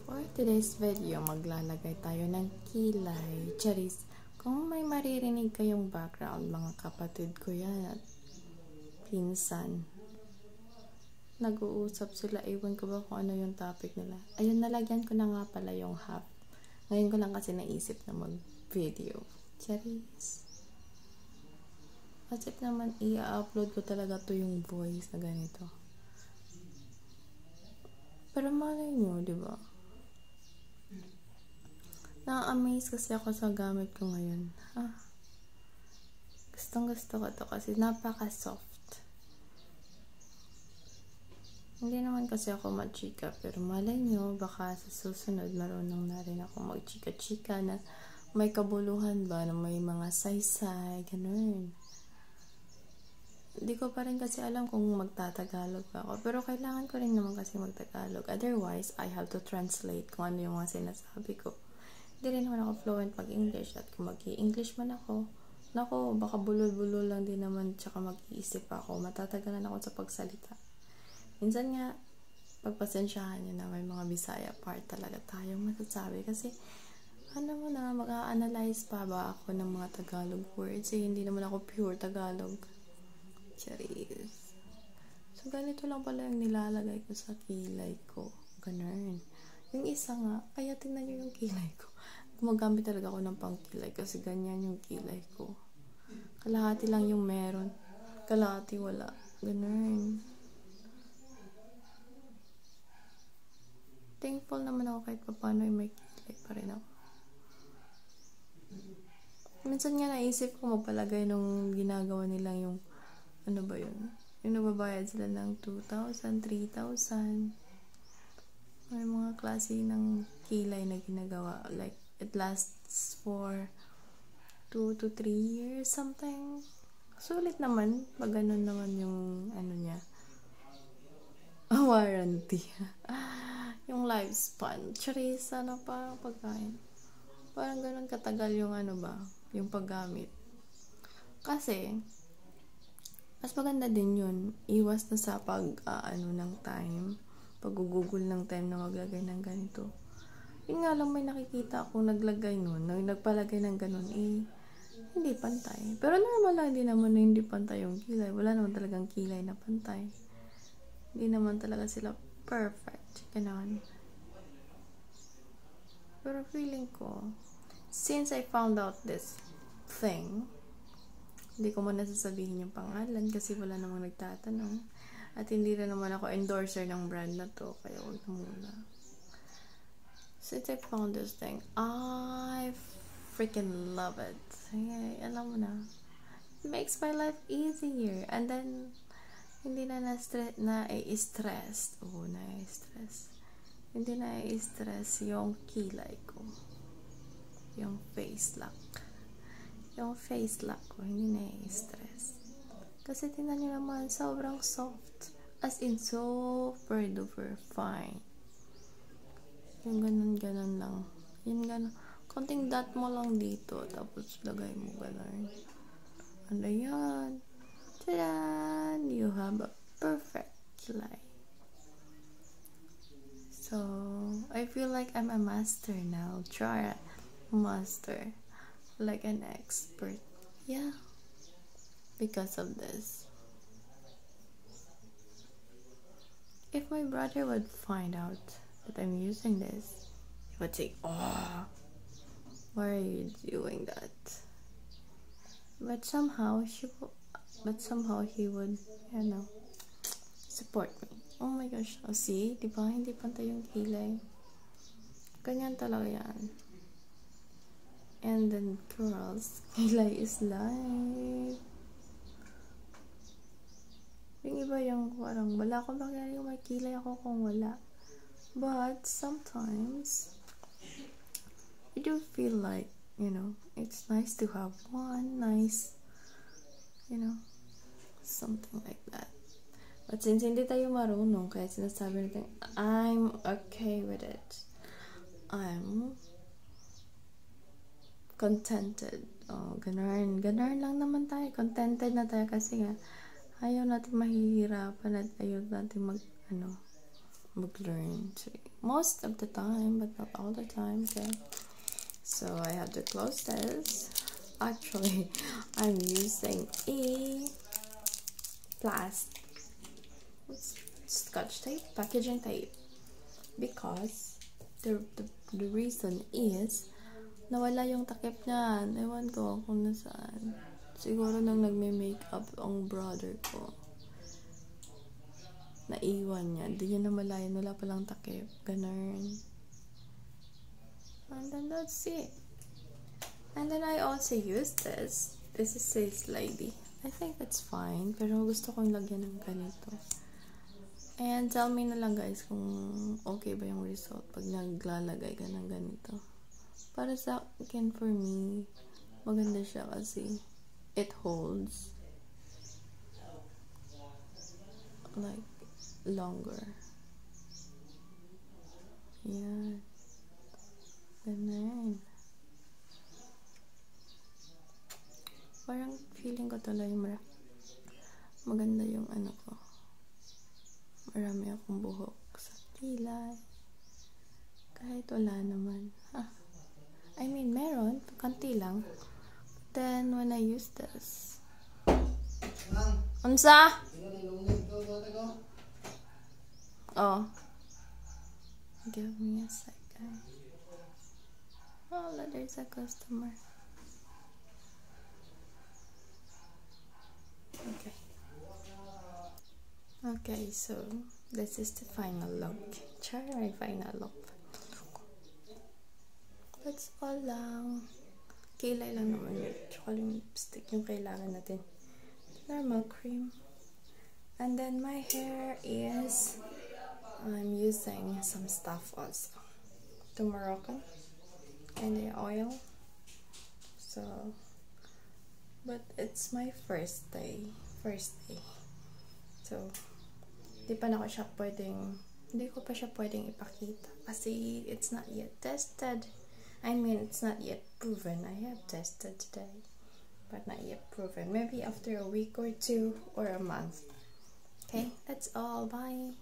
For today's video, maglalagay tayo ng kilay. Charis, kung may maririnig kayong background, mga kapatid ko yan at pinsan. Nag-uusap sila, ewan ko ba kung ano yung topic nila. Ayun, nalagyan ko na nga pala yung half. Ngayon ko lang kasi naisip na mag-video. Charis. As if naman, i-upload ko talaga to yung voice na ganito. Pero malay nyo, di ba? Na-amaze kasi ako sa gamit ko ngayon. Gustong gusto ko to kasi napaka-soft. Hindi naman kasi ako machika, pero malay nyo, baka sa susunod marunong na rin ako magchika-chika na may kabuluhan ba, na may mga saysay, ganun. Hindi ko pa rin kasi alam kung magtatagalog ba ako, pero kailangan ko rin naman kasi magtagalog. Otherwise, I have to translate kung ano yung mga sinasabi ko. Hindi rin naman ako fluent pag-English, at kung mag-i-English man ako, nako, baka bulol-bulol lang din naman, tsaka mag-iisip ako, matatagalan ako sa pagsalita. Minsan nga, pagpasensyahan nyo na may mga Bisaya part talaga tayong masasabi, kasi ano mo na, mag-a-analyze pa ba ako ng mga Tagalog words, hindi naman ako pure Tagalog. Charis. So, ganito lang pala yung nilalagay ko sa kilay ko. Ganun. Yung isa nga, kaya tingnan nyo yung kilay ko. Gumagamit talaga ako ng pangkilay kasi ganyan yung kilay ko. Kalahati lang yung meron. Kalahati wala. Ganun. Thankful naman ako kahit paano yung may kilay pa rin ako. Minsan nga naisip ko magpalagay nung ginagawa nila yung ano ba yun? Yung nababayad sila ng 2,000, 3,000. May mga klase ng kilay na ginagawa. Like, it lasts for 2 to 3 years, something. Sulit naman. Pag ganun naman yung ano niya. Warranty. Yung lifespan. Charis, ano pa pagkain? Parang ganun katagal yung ano ba? Yung paggamit. Kasi, mas maganda din yun. Iwas na sa pag-ano ng time. Pag-google ng time na maglagay ng ganito. Yun nga lang, may nakikita akong naglagay nun, nagpalagay ng ganun, hindi pantay. Pero normal lang din naman na hindi pantay yung kilay. Wala naman talagang kilay na pantay. Hindi naman talaga sila perfect. Ganun. Pero feeling ko, since I found out this thing, hindi ko muna sasabihin yung pangalan kasi wala namang nagtatanong. At hindi rin naman ako endorser ng brand na to, kaya huwag na muna. Since I found this thing, I freaking love it. Ay, alam mo na. It makes my life easier. And then, hindi na na-stress. Oo, na-stress. Hindi na-stress yung kilay ko. Yung face lock. Yung face lock ko, hindi na-stress. Kasi tingnan nyo naman, sobrang soft. As in, super duper fine. Yung ganun-ganun lang. Yung ganun. Konting dot mo lang dito. Tapos lagay mo ganun. Ano yan? Tadaan! You have a perfect kilay. So, I feel like I'm a master now. Try master. Like an expert. Yeah. Because of this. If my brother would find out that I'm using this, he would say, "Oh, why are you doing that?" But somehow he would, support me. Oh my gosh. Oh, see? Diba? Hindi pantay yung kilay. Ganyan talaga yan. And then, girls, kilay is life. Yung iba yung parang wala akong mangyari yung may kilay ako kung wala. But sometimes, I do feel like, it's nice to have one nice, something like that. But since hindi tayo marunong, kaya sinasabi natin, I'm okay with it. I'm contented. Oh, ganun lang naman tayo. Contented na tayo kasi nga ayaw natin mahihirapan at ayaw natin mag-learn. Most of the time, but not all the time, okay? So I have to close this. Actually, I'm using a Scotch tape, packaging tape, because the reason is nawala yung takip niyan. Ewan ko kung nasaan. Siguro nang nagme-makeup ang brother ko, naiwan niya. Hindi niya namalayan. Wala palang takip. Ganun. And then that's it. And then I also use this. This is Sales Lady. I think it's fine. Pero gusto kong lagyan ng ganito. And tell me na lang guys kung okay ba yung result pag naglalagay ka ng ganito. Para sa akin, for me, maganda siya kasi it holds like longer. Yan. Ganun. Parang feeling ko tuloy maganda yung ano ko. Marami akong buhok sa kilay. Kahit wala naman. I mean, meron. Kanti lang. But then, when I use this. Unsa? Oh. Give me a second. Oh, there's a customer. Okay, so this is the final look. Try my final look. That's all lang. Kilay lang naman yun. Tsaka yung lipstick yung kailangan natin. Normal cream. And then my hair is, I'm using some stuff also. The Moroccan and the oil. So, but it's my first day. So, hindi ko pa siya pwedeng ipakita kasi it's not yet tested. I mean, it's not yet proven. I have tested today, but not yet proven. Maybe after a week or 2 or a month. Okay, that's all. Bye.